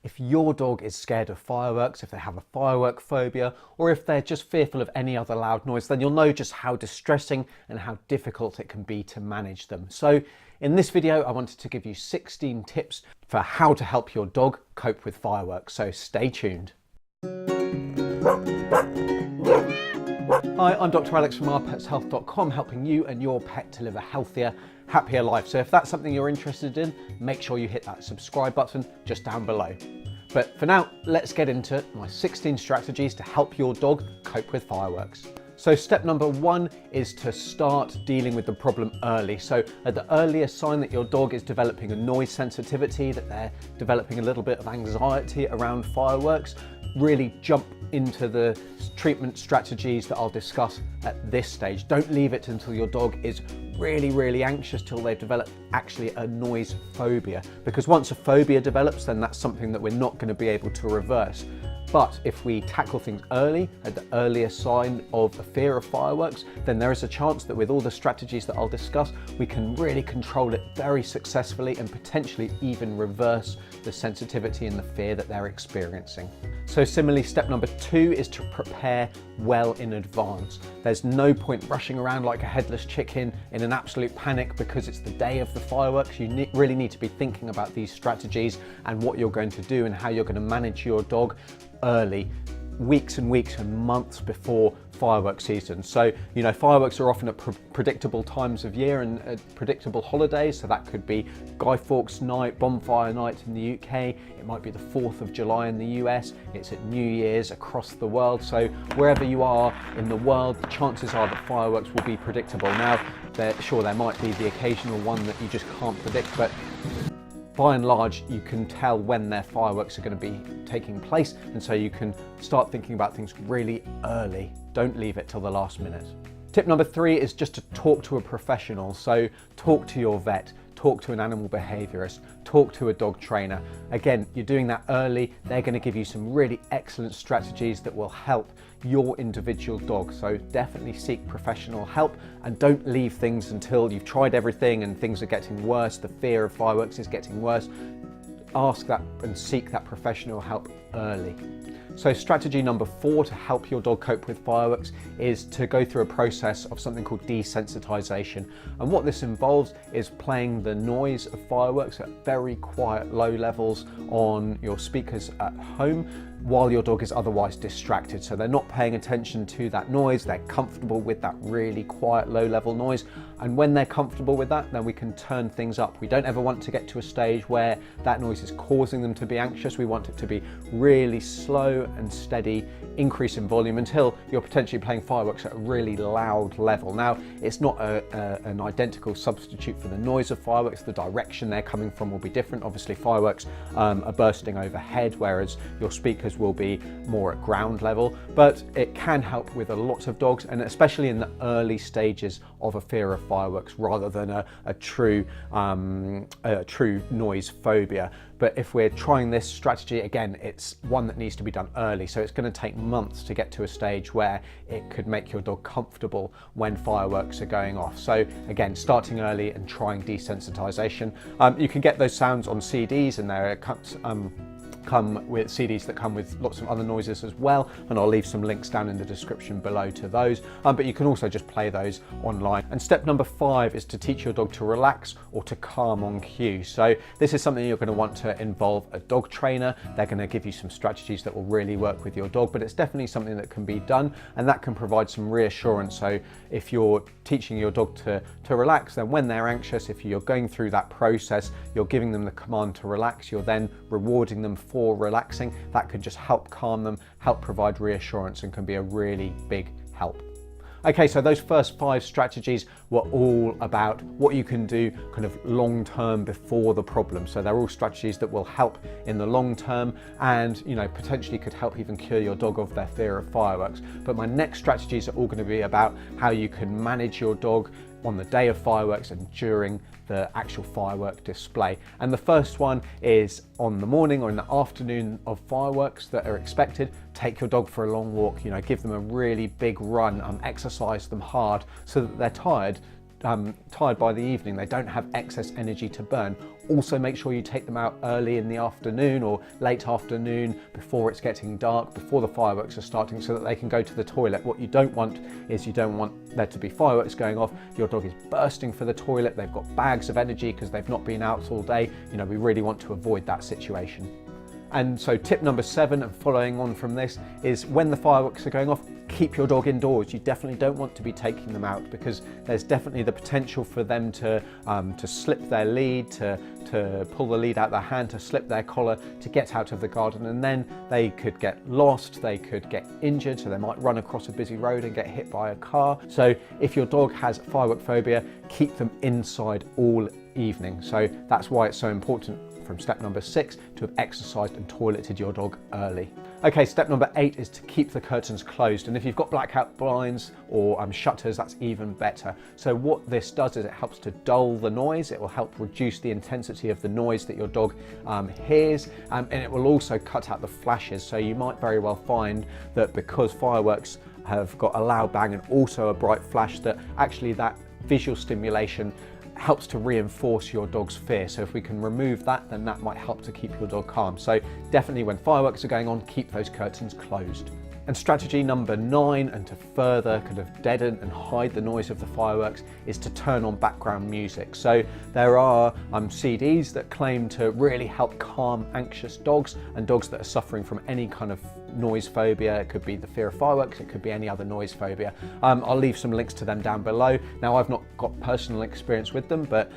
If your dog is scared of fireworks, if they have a firework phobia, or if they're just fearful of any other loud noise, then you'll know just how distressing and how difficult it can be to manage them. So in this video, I wanted to give you 16 tips for how to help your dog cope with fireworks. So stay tuned. Hi, I'm Dr. Alex from ourpetshealth.com, helping you and your pet to live a healthier, happier life. So if that's something you're interested in, make sure you hit that subscribe button just down below. But for now, let's get into my 16 strategies to help your dog cope with fireworks. So step number 1 is to start dealing with the problem early. So at the earliest sign that your dog is developing a noise sensitivity, that they're developing a little bit of anxiety around fireworks, really jump into the treatment strategies that I'll discuss at this stage. Don't leave it until your dog is really anxious till they've developed actually a noise phobia, because once a phobia develops, then that's something that we're not going to be able to reverse. But if we tackle things early, at the earliest sign of a fear of fireworks, then there is a chance that with all the strategies that I'll discuss, we can really control it very successfully and potentially even reverse the sensitivity and the fear that they're experiencing. So similarly, step number 2 is to prepare well in advance. There's no point rushing around like a headless chicken in an absolute panic because it's the day of the fireworks. You really need to be thinking about these strategies and what you're going to do and how you're going to manage your dog early, weeks and months before fireworks season. So, you know, fireworks are often at predictable times of year and predictable holidays. So that could be Guy Fawkes night, bonfire night in the UK. It might be the 4th of July in the US. It's at New Year's across the world. So wherever you are in the world, the chances are that fireworks will be predictable. Now, sure, there might be the occasional one that you just can't predict, but by and large, you can tell when their fireworks are going to be taking place, and so you can start thinking about things really early. Don't leave it till the last minute. Tip number 3 is just to talk to a professional. So talk to your vet, talk to an animal behaviorist, talk to a dog trainer. Again, you're doing that early. They're going to give you some really excellent strategies that will help your individual dog. So definitely seek professional help and don't leave things until you've tried everything and things are getting worse. The fear of fireworks is getting worse. Ask that and seek that professional help early. So strategy number 4 to help your dog cope with fireworks is to go through a process of something called desensitization. And what this involves is playing the noise of fireworks at very quiet, low levels on your speakers at home while your dog is otherwise distracted. So they're not paying attention to that noise, they're comfortable with that really quiet, low level noise. And when they're comfortable with that, then we can turn things up. We don't ever want to get to a stage where that noise is causing them to be anxious. We want it to be really slow and steady increase in volume until you're potentially playing fireworks at a really loud level. Now, it's not an identical substitute for the noise of fireworks. The direction they're coming from will be different. Obviously, fireworks are bursting overhead, whereas your speakers will be more at ground level, but it can help with a lot of dogs, and especially in the early stages of a fear of fireworks rather than a true noise phobia. But if we're trying this strategy, again, it's one that needs to be done early. So it's going to take months to get to a stage where it could make your dog comfortable when fireworks are going off. So again, starting early and trying desensitization. You can get those sounds on CDs, and there come with CDs that come with lots of other noises as well, and I'll leave some links down in the description below to those, but you can also just play those online. And step number 5 is to teach your dog to relax or to calm on cue. So this is something you're going to want to involve a dog trainer. They're going to give you some strategies that will really work with your dog, but it's definitely something that can be done, and that can provide some reassurance. So if you're teaching your dog to relax, then when they're anxious, if you're going through that process, you're giving them the command to relax, you're then rewarding them for relaxing. That could just help calm them, help provide reassurance, and can be a really big help. Okay, so those first 5 strategies were all about what you can do kind of long term before the problem. So they're all strategies that will help in the long term and, you know, potentially could help even cure your dog of their fear of fireworks. But my next strategies are all going to be about how you can manage your dog on the day of fireworks and during the actual firework display. And the first one is on the morning or in the afternoon of fireworks that are expected. Take your dog for a long walk, you know, give them a really big run, exercise them hard so that they're tired by the evening. They don't have excess energy to burn. Also make sure you take them out early in the afternoon or late afternoon before it's getting dark, before the fireworks are starting, so that they can go to the toilet. What you don't want is you don't want there to be fireworks going off, your dog is bursting for the toilet, they've got bags of energy because they've not been out all day. You know, we really want to avoid that situation. And so tip number 7, and following on from this, is when the fireworks are going off, keep your dog indoors. You definitely don't want to be taking them out, because there's definitely the potential for them to slip their lead, to pull the lead out of their hand, to slip their collar, to get out of the garden, and then they could get lost, they could get injured, so they might run across a busy road and get hit by a car. So if your dog has firework phobia, keep them inside all evening. So that's why it's so important, from step number 6, to have exercised and toileted your dog early. Okay, step number 8 is to keep the curtains closed, and if you've got blackout blinds or shutters, that's even better. So what this does is it helps to dull the noise, it will help reduce the intensity of the noise that your dog hears, and it will also cut out the flashes. So you might very well find that because fireworks have got a loud bang and also a bright flash, that actually that visual stimulation helps to reinforce your dog's fear. So if we can remove that, then that might help to keep your dog calm. So definitely when fireworks are going on, keep those curtains closed. And strategy number 9, and to further kind of deaden and hide the noise of the fireworks, is to turn on background music. So there are CDs that claim to really help calm anxious dogs and dogs that are suffering from any kind of noise phobia. It could be the fear of fireworks, it could be any other noise phobia. I'll leave some links to them down below. Now, I've not got personal experience with them, but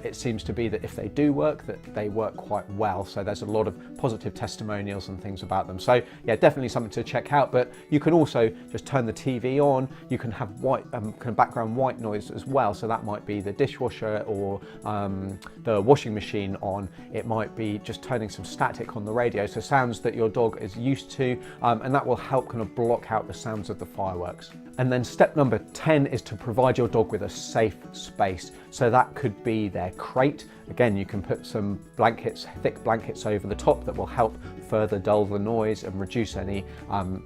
it seems to be that if they do work, that they work quite well. So there's a lot of positive testimonials and things about them. So yeah, definitely something to check out. But you can also just turn the TV on. You can have white kind of background white noise as well. So that might be the dishwasher or the washing machine on. It might be just turning some static on the radio, so sounds that your dog is used to, and that will help kind of block out the sounds of the fireworks. And then step number 10 is to provide your dog with a safe space. So that could be their crate. Again, you can put some blankets, thick blankets over the top that will help further dull the noise and reduce any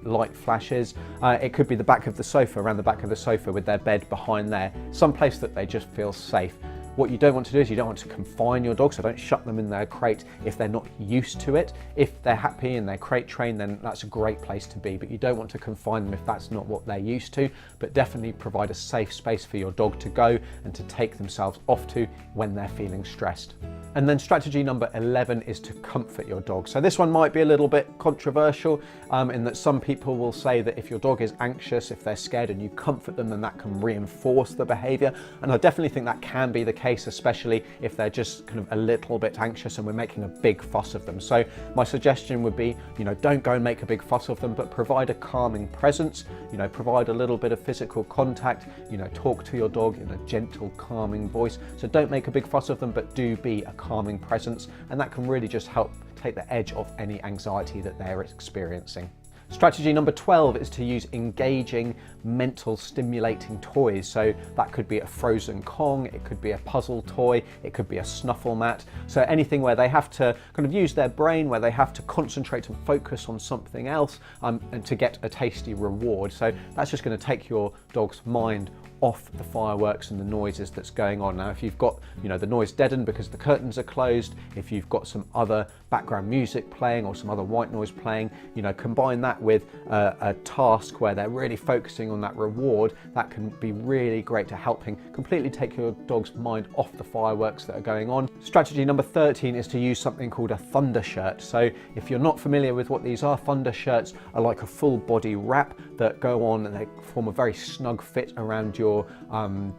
light flashes. It could be the back of the sofa, around the back of the sofa with their bed behind there, someplace that they just feel safe. What you don't want to do is you don't want to confine your dog, so don't shut them in their crate if they're not used to it. If they're happy and they're crate trained, then that's a great place to be, but you don't want to confine them if that's not what they're used to. But definitely provide a safe space for your dog to go and to take themselves off to when they're feeling stressed. And then strategy number 11 is to comfort your dog. So this one might be a little bit controversial in that some people will say that if your dog is anxious, if they're scared and you comfort them, then that can reinforce the behavior. And I definitely think that can be the case, especially if they're just kind of a little bit anxious and we're making a big fuss of them. So my suggestion would be, don't go and make a big fuss of them, but provide a calming presence, provide a little bit of physical contact, talk to your dog in a gentle, calming voice. So don't make a big fuss of them, but do be a calming presence, and that can really just help take the edge off any anxiety that they're experiencing. Strategy number 12 is to use engaging, mental stimulating toys. So that could be a frozen Kong, it could be a puzzle toy, it could be a snuffle mat. So anything where they have to kind of use their brain, where they have to concentrate and focus on something else and to get a tasty reward. So that's just going to take your dog's mind off the fireworks and the noises that's going on. Now, if you've got the noise deadened because the curtains are closed, if you've got some other background music playing or some other white noise playing, combine that with a task where they're really focusing on that reward, that can be really great to helping completely take your dog's mind off the fireworks that are going on. Strategy number 13 is to use something called a thunder shirt. So if you're not familiar with what these are, thunder shirts are like a full body wrap that go on and they form a very snug fit around your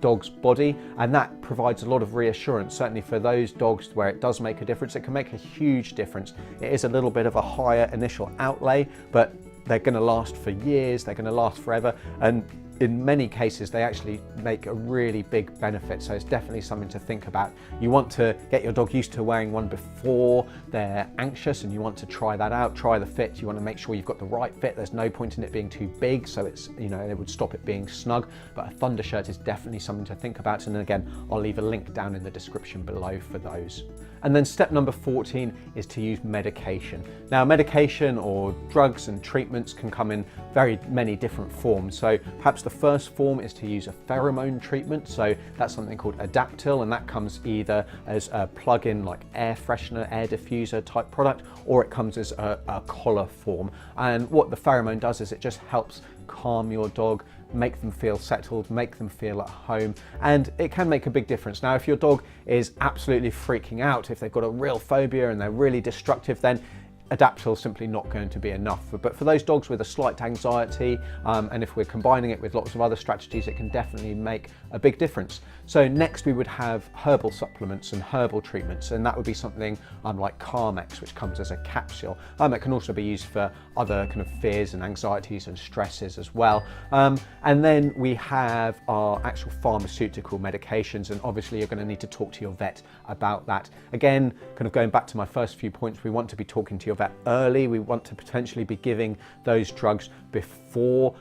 dog's body, and that provides a lot of reassurance. Certainly for those dogs where it does make a difference, it can make a huge difference. It is a little bit of a higher initial outlay, but they're going to last for years, they're going to last forever, and in many cases they actually make a really big benefit. So it's definitely something to think about. You want to get your dog used to wearing one before they're anxious, and you want to try that out, try the fit. You want to make sure you've got the right fit. There's no point in it being too big, so it's it would stop it being snug. But a thunder shirt is definitely something to think about, and again, I'll leave a link down in the description below for those. And then step number 14 is to use medication. Now, medication or drugs and treatments can come in very many different forms. So perhaps the first form is to use a pheromone treatment. So that's something called Adaptil, and that comes either as a plug-in like air freshener, air diffuser type product, or it comes as a collar form. And what the pheromone does is it just helps calm your dog, make them feel settled, make them feel at home, and it can make a big difference. Now, if your dog is absolutely freaking out, if they've got a real phobia and they're really destructive, then Adaptil is simply not going to be enough. But for those dogs with a slight anxiety, and if we're combining it with lots of other strategies, it can definitely make a big difference. So next we would have herbal supplements and herbal treatments, and that would be something like Carmex, which comes as a capsule. It can also be used for other kind of fears and anxieties and stresses as well. And then we have our actual pharmaceutical medications, and obviously you're going to need to talk to your vet about that. Again, kind of going back to my first few points, we want to be talking to your vet early. We want to potentially be giving those drugs before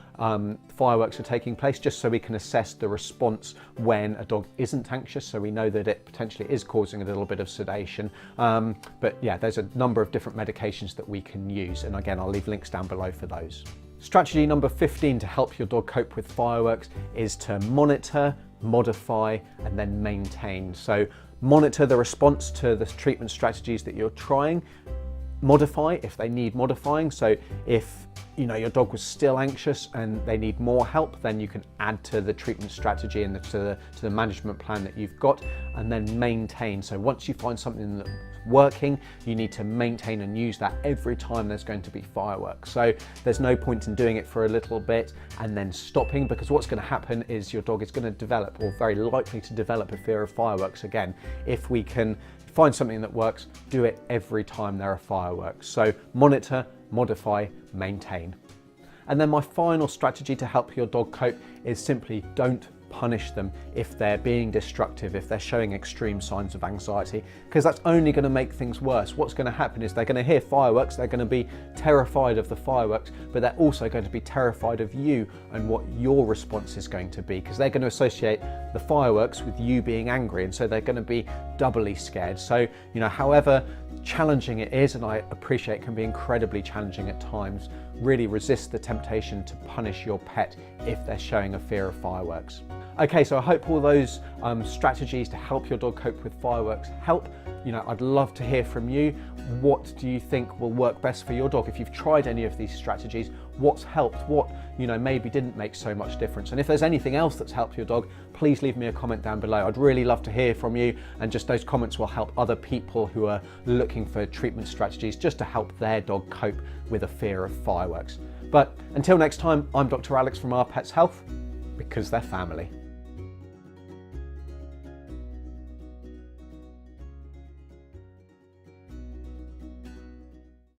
fireworks are taking place, just so we can assess the response when a dog isn't anxious, so we know that it potentially is causing a little bit of sedation. But yeah, there's a number of different medications that we can use, and again, I'll leave links down below for those. Strategy number 15 to help your dog cope with fireworks is to monitor, modify, and then maintain. So monitor the response to the treatment strategies that you're trying. Modify if they need modifying. So if your dog was still anxious and they need more help, then you can add to the treatment strategy and to the management plan that you've got. And then maintain. So once you find something that's working, you need to maintain and use that every time there's going to be fireworks. So there's no point in doing it for a little bit and then stopping, because what's going to happen is your dog is going to develop, or very likely to develop, a fear of fireworks again. If we can find something that works, do it every time there are fireworks. So monitor, modify, maintain. And then my final strategy to help your dog cope is simply don't punish them if they're being destructive, if they're showing extreme signs of anxiety, because that's only going to make things worse. What's going to happen is they're going to hear fireworks, they're going to be terrified of the fireworks, but they're also going to be terrified of you and what your response is going to be, because they're going to associate the fireworks with you being angry, and so they're going to be doubly scared. So, however challenging it is, and I appreciate it can be incredibly challenging at times, really resist the temptation to punish your pet if they're showing a fear of fireworks. Okay, so I hope all those strategies to help your dog cope with fireworks help. I'd love to hear from you. What do you think will work best for your dog? If you've tried any of these strategies, what's helped? What, maybe didn't make so much difference? And if there's anything else that's helped your dog, please leave me a comment down below. I'd really love to hear from you, and just those comments will help other people who are looking for treatment strategies just to help their dog cope with a fear of fireworks. But until next time, I'm Dr. Alex from Our Pets Health, because they're family.